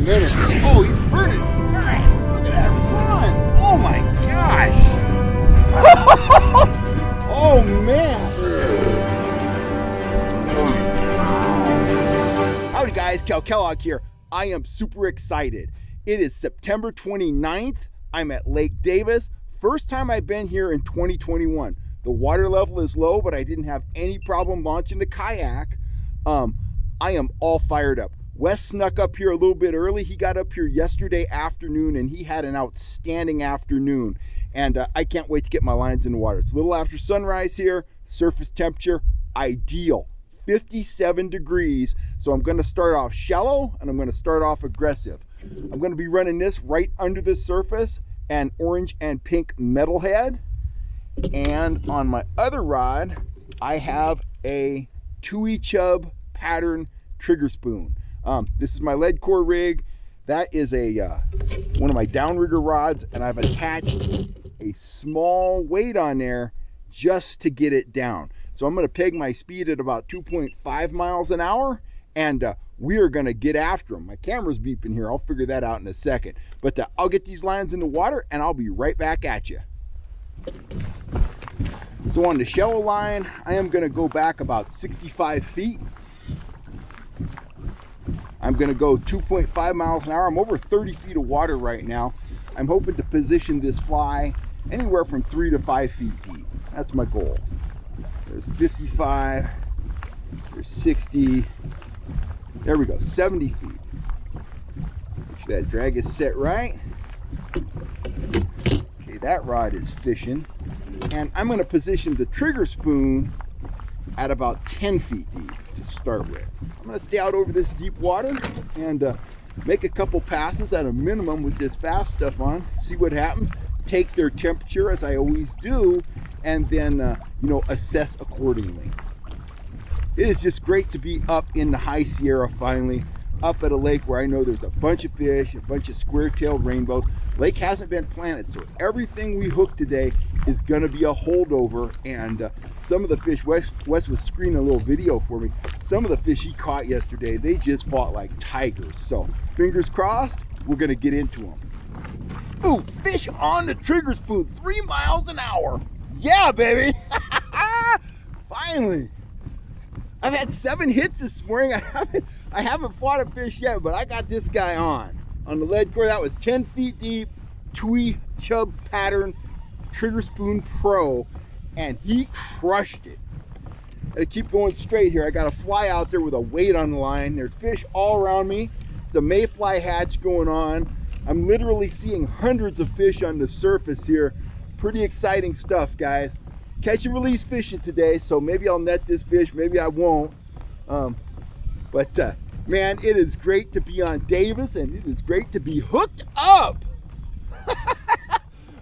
minute. Oh, he's burning. Look at that run. Oh my gosh. Oh man. Howdy guys, Cal Kellogg here. I am super excited. It is September 29th. I'm at Lake Davis. First time I've been here in 2021. The water level is low, but I didn't have any problem launching the kayak. I am all fired up. Wes snuck up here a little bit early. He got up here yesterday afternoon and he had an outstanding afternoon. And I can't wait to get my lines in the water. It's a little after sunrise here. Surface temperature, ideal. 57 degrees. So I'm going to start off shallow and I'm going to start off aggressive. I'm going to be running this right under the surface, an orange and pink metalhead. And on my other rod, I have a Tui Chub pattern trigger spoon. This is my lead core rig. That is a one of my downrigger rods, and I've attached a small weight on there just to get it down. So I'm going to peg my speed at about 2.5 miles an hour, and we are going to get after them. My camera's beeping here. I'll figure that out in a second. But I'll get these lines in the water, and I'll be right back at you. So on the shallow line, I am going to go back about 65 feet. I'm going to go 2.5 miles an hour. I'm over 30 feet of water right now. I'm hoping to position this fly anywhere from 3 to 5 feet deep. That's my goal. There's 55, there's 60, there we go, 70 feet. Make sure that drag is set right. Okay, that rod is fishing. And I'm going to position the trigger spoon at about 10 feet deep to start with. I'm going to stay out over this deep water and make a couple passes at a minimum with this fast stuff on, see what happens, take their temperature as I always do, and then assess accordingly. It is just great to be up in the high Sierra finally, up at a lake where I know there's a bunch of fish, a bunch of square-tailed rainbows. Lake hasn't been planted, so everything we hook today is going to be a holdover. And some of the fish, Wes was screening a little video for me. Some of the fish he caught yesterday, they just fought like tigers. So fingers crossed, we're going to get into them. Ooh, fish on the trigger spoon, 3 miles an hour. Yeah, baby. Finally. I've had 7 hits this morning. I haven't fought a fish yet, but I got this guy on the lead core. That was 10 feet deep, Tui Chub pattern trigger spoon pro, and he crushed it. Gotta keep going straight here. I got a fly out there with a weight on the line. There's fish all around me. There's a mayfly hatch going on. I'm literally seeing hundreds of fish on the surface here. Pretty exciting stuff, guys. Catch and release fishing today, so maybe I'll net this fish, maybe I won't. Man, it is great to be on Davis, and it is great to be hooked up.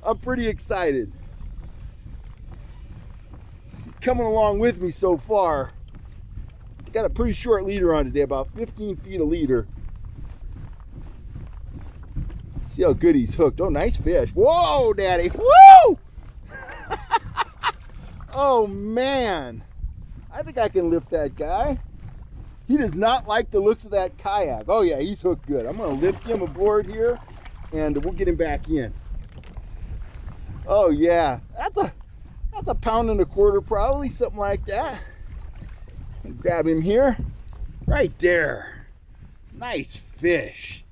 I'm pretty excited. Coming along with me so far. Got a pretty short leader on today, about 15 feet a leader. See how good he's hooked. Oh, nice fish. Whoa, daddy. Woo! Oh, man. I think I can lift that guy. He does not like the looks of that kayak. Oh, yeah, he's hooked good. I'm going to lift him aboard here, and we'll get him back in. Oh, yeah. That's a 1.25 pounds probably, something like that. Grab him here. Right there. Nice fish.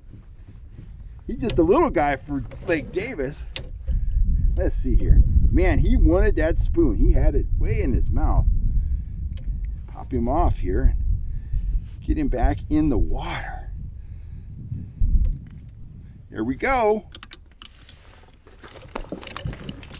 He's just a little guy for Lake Davis. Let's see here. Man, he wanted that spoon. He had it way in his mouth. Pop him off here. Get him back in the water. There we go.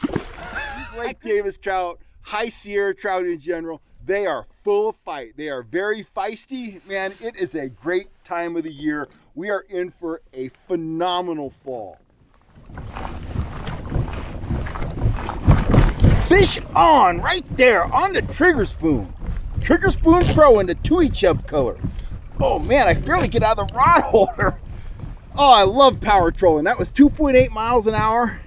These Lake Davis trout, high Sierra trout in general, they are full of fight. They are very feisty. Man, it is a great time of the year. We are in for a phenomenal fall. Fish on right there on the trigger spoon. Trigger spoon pro in the Tui Chub color. Oh man, I barely get out of the rod holder. Oh, I love power trolling. That was 2.8 miles an hour.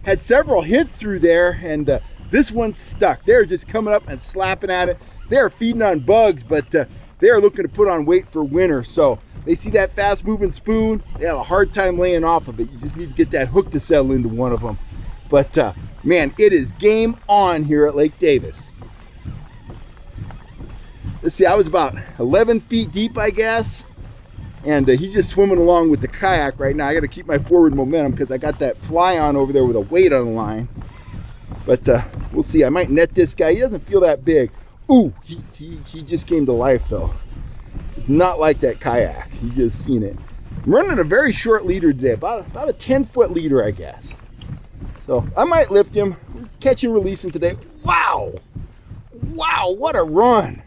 Had several hits through there, and this one's stuck. They're just coming up and slapping at it. They're feeding on bugs, but they are looking to put on weight for winter. So They see that fast moving spoon, they have a hard time laying off of it. You just need to get that hook to settle into one of them. But man, it is game on here at Lake Davis. Let's see, I was about 11 feet deep, I guess. And he's just swimming along with the kayak right now. I got to keep my forward momentum because I got that fly on over there with a weight on the line. But we'll see. I might net this guy. He doesn't feel that big. Ooh, he just came to life though. It's not like that kayak. You just seen it. I'm running a very short leader today, about a 10-foot leader, I guess. So I might lift him, catch and release him today. Wow, wow, what a run!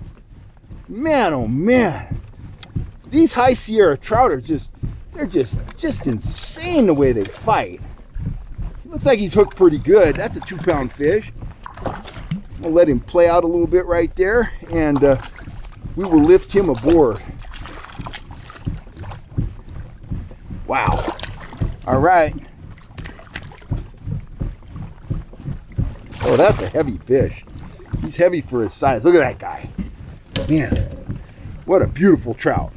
Man, oh man, these high Sierra trout are they're just insane the way they fight. Looks like he's hooked pretty good. That's a 2-pound fish. I'll let him play out a little bit right there, and we will lift him aboard. Wow. All right. Oh, that's a heavy fish. He's heavy for his size. Look at that guy. Man, what a beautiful trout.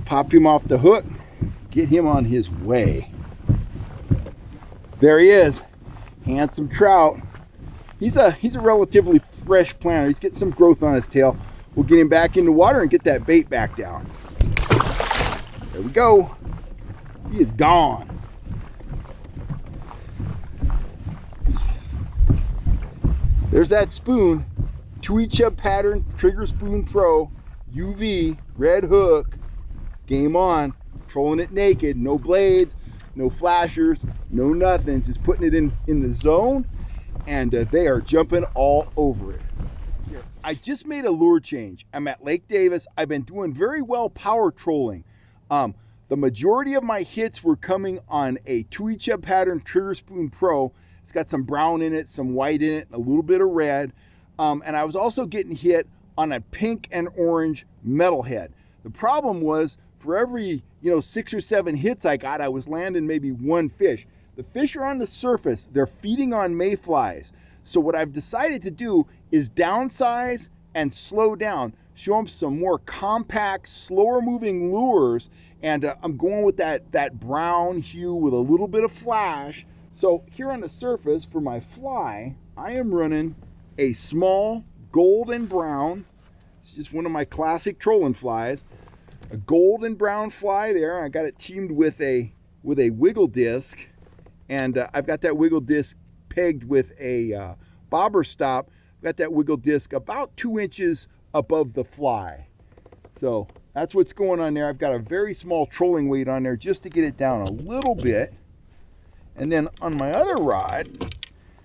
Pop him off the hook, get him on his way. There he is, handsome trout. He's a relatively fresh planter. He's getting some growth on his tail. We'll get him back in the water and get that bait back down. There we go. He is gone. There's that spoon, 2E Chub pattern, Trigger Spoon Pro, UV, red hook, game on. Trolling it naked, no blades, no flashers, no nothing, just putting it in the zone, and they are jumping all over it. I just made a lure change. I'm at Lake Davis. I've been doing very well power trolling. The majority of my hits were coming on a 2E Chub pattern Trigger Spoon Pro. It's got some brown in it, some white in it, a little bit of red. And I was also getting hit on a pink and orange metalhead. The problem was, for every 6 or 7 hits I got, I was landing maybe one fish. The fish are on the surface. They're feeding on mayflies. So what I've decided to do is downsize and slow down. Show them some more compact, slower moving lures. And I'm going with that brown hue with a little bit of flash. So here on the surface for my fly, I am running a small gold and brown. It's just one of my classic trolling flies. A gold and brown fly there. I got it teamed with a wiggle disc, and I've got that wiggle disc pegged with a bobber stop. I've got that wiggle disc about 2 inches above the fly. So that's what's going on there. I've got a very small trolling weight on there just to get it down a little bit. And then on my other rod,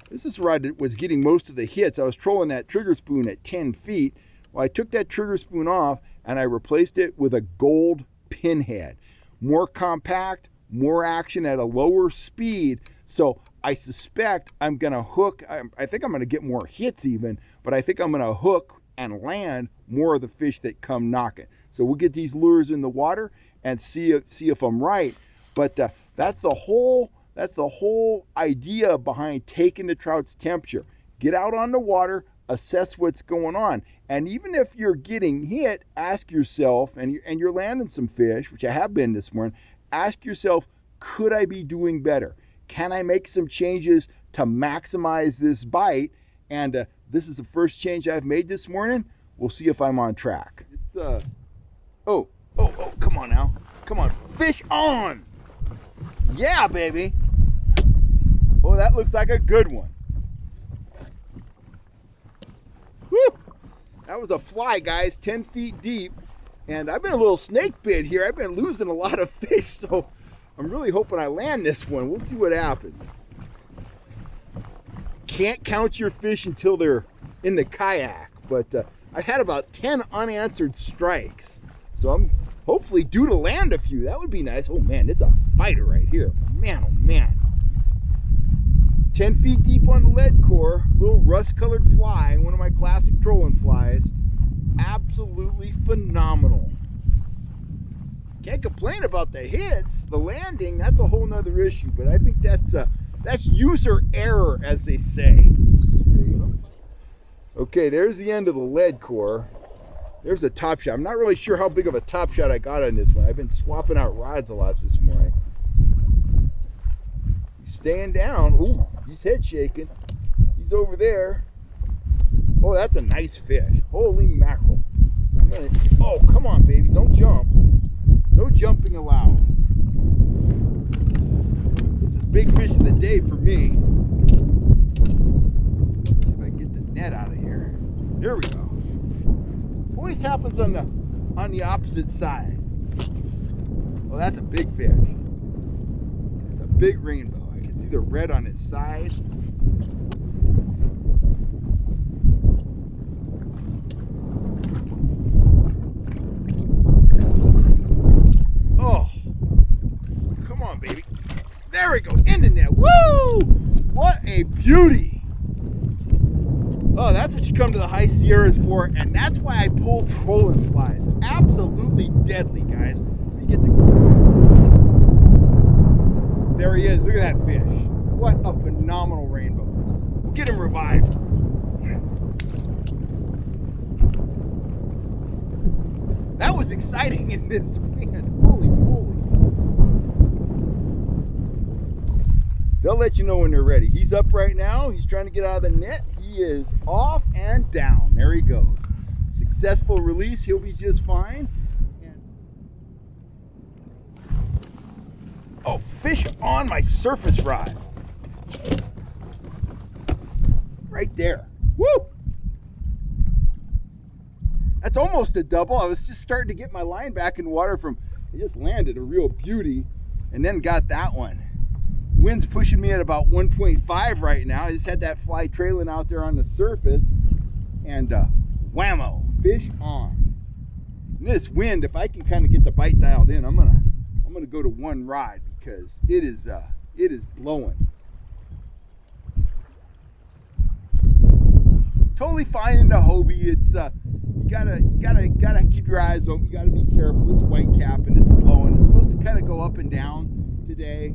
this is the rod that was getting most of the hits. I was trolling that trigger spoon at 10 feet. Well, I took that trigger spoon off and I replaced it with a gold pinhead. More compact, more action at a lower speed. So I suspect I'm going to hook, I think I'm going to get more hits even, but I think I'm going to hook and land more of the fish that come knocking. So we'll get these lures in the water and see if I'm right. But that's the whole idea behind taking the trout's temperature. Get out on the water, assess what's going on. And even if you're getting hit, ask yourself, and you're landing some fish, which I have been this morning, ask yourself, could I be doing better? Can I make some changes to maximize this bite? And this is the first change I've made this morning. We'll see if I'm on track. It's oh, come on now. Come on, fish on. Yeah, baby. Oh, that looks like a good one. Woo! That was a fly, guys, 10 feet deep. And I've been a little snake bit here. I've been losing a lot of fish, so I'm really hoping I land this one. We'll see what happens. Can't count your fish until they're in the kayak, but I've had about 10 unanswered strikes. So I'm hopefully due to land a few. That would be nice. Oh man, this is a fighter right here. Man, oh man. 10 feet deep on the lead core, little rust-colored fly, one of my classic trolling flies. Absolutely phenomenal. Can't complain about the hits. The landing, that's a whole nother issue, but I think that's user error, as they say. Okay, there's the end of the lead core. There's a top shot. I'm not really sure how big of a top shot I got on this one. I've been swapping out rods a lot this morning. He's staying down. Ooh, he's head shaking. He's over there. Oh, that's a nice fish. Holy mackerel. Oh, come on, baby. Don't jump. No jumping allowed. This is big fish of the day for me. See if I can get the net out of here. There we go. Always happens on the opposite side. Well, that's a big fish. It's a big rainbow. I can see the red on its side. Oh, come on, baby. There we go, in the net. Woo! What a beauty. Oh, that's what you come to the high Sierras for, and that's why I pull trolling flies. Absolutely deadly, guys. Let me get the... There he is. Look at that fish. What a phenomenal rainbow. We'll get him revived. That was exciting in this wind. Holy moly. They'll let you know when they're ready. He's up right now. He's trying to get out of the net. He is off and down. There he goes. Successful release. He'll be just fine. Oh, fish on my surface rod. Right there. Woo! That's almost a double. I was just starting to get my line back in water from, I just landed a real beauty and then got that one. Wind's pushing me at about 1.5 right now. I just had that fly trailing out there on the surface and whammo, fish on. And this wind, if I can kind of get the bite dialed in, I'm gonna go to one rod because it is blowing. Totally fine in the Hobie. It's you gotta keep your eyes open. You gotta be careful. It's white cap and it's blowing. It's supposed to kind of go up and down today.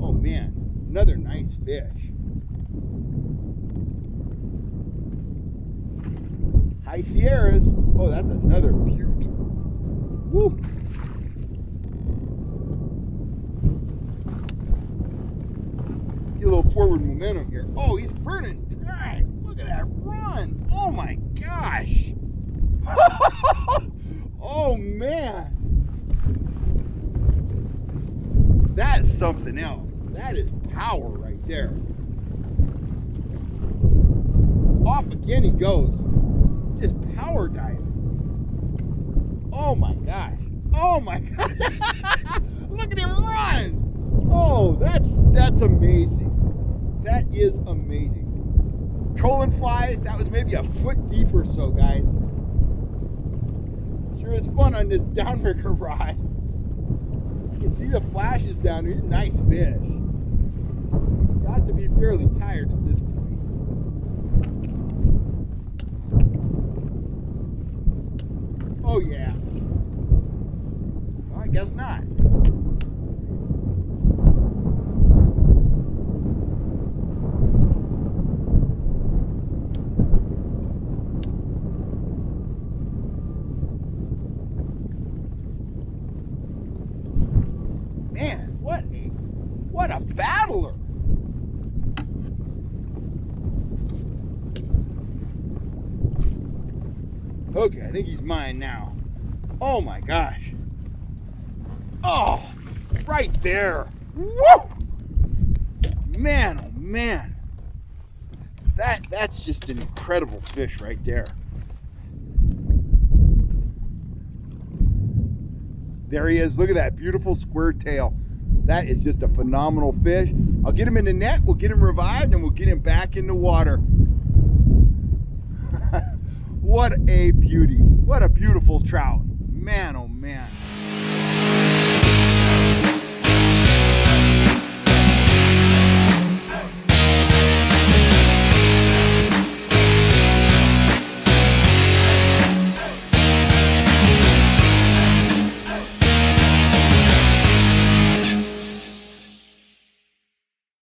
Oh man, another nice fish. High Sierras. Oh, that's another beaut. Woo. Get a little forward momentum here. Oh, he's burning dry. Look at that run. Oh my gosh. Oh man. That's something else. That is power right there. Off again he goes. Just power diving. Oh my gosh. Oh my gosh. Look at him run. Oh, that's amazing. That is amazing. Trolling fly, that was maybe a foot deep or so, guys. Sure is fun on this downrigger rod. You can see the flashes down here. Nice fish. Got to be fairly tired at this point. Oh yeah. Well, I guess not. Man, what a battler. Okay, I think he's mine now. Oh my gosh. Oh, right there. Woo! Man, oh man. That's just an incredible fish right there. There he is. Look at that beautiful square tail. That is just a phenomenal fish. I'll get him in the net, we'll get him revived, and we'll get him back in the water. What a beauty. What a beautiful trout. Man, oh man.